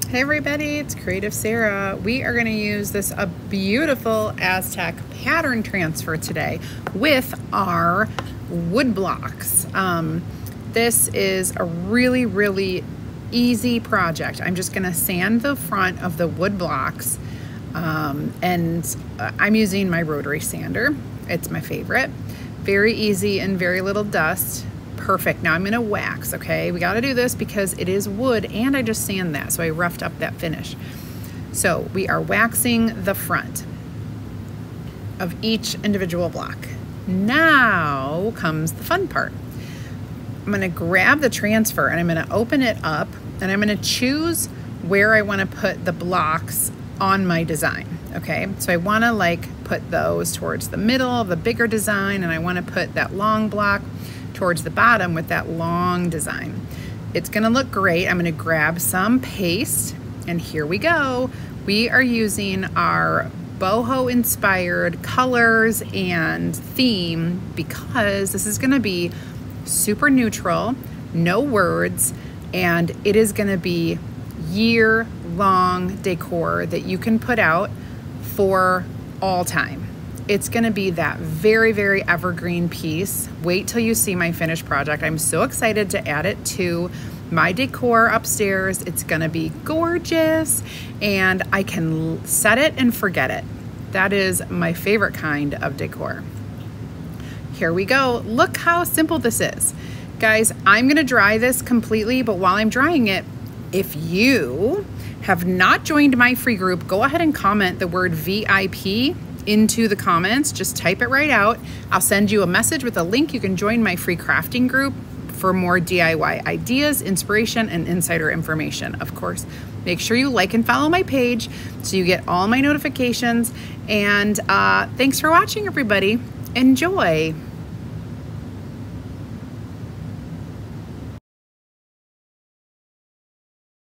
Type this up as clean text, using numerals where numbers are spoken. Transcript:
Hey everybody, it's CreativeSarah. We are going to use this beautiful Aztec pattern transfer today with our wood blocks. This is a really easy project. I'm just going to sand the front of the wood blocks and I'm using my rotary sander. It's my favorite. Very easy and very little dust. Perfect. Now I'm going to wax, okay? We got to do this because it is wood and I just sand that, so I roughed up that finish. So we are waxing the front of each individual block. Now comes the fun part. I'm going to grab the transfer and I'm going to open it up and I'm going to choose where I want to put the blocks on my design, okay? So I want to like put those towards the middle of the bigger design, and I want to put that long block towards the bottom with that long design. It's gonna look great. I'm gonna grab some paste, and here we go. We are using our boho inspired colors and theme because this is gonna be super neutral, no words, and it is gonna be year-long decor that you can put out for all time. It's gonna be that very evergreen piece. Wait till you see my finished project. I'm so excited to add it to my decor upstairs. It's gonna be gorgeous and I can set it and forget it. That is my favorite kind of decor. Here we go. Look how simple this is. Guys, I'm gonna dry this completely, but while I'm drying it, if you have not joined my free group, go ahead and comment the word VIP into the comments. Just type it right out. I'll send you a message with a link. You can join my free crafting group for more DIY ideas, inspiration, and insider information. Of course, make sure you like and follow my page so you get all my notifications. And thanks for watching, everybody. Enjoy.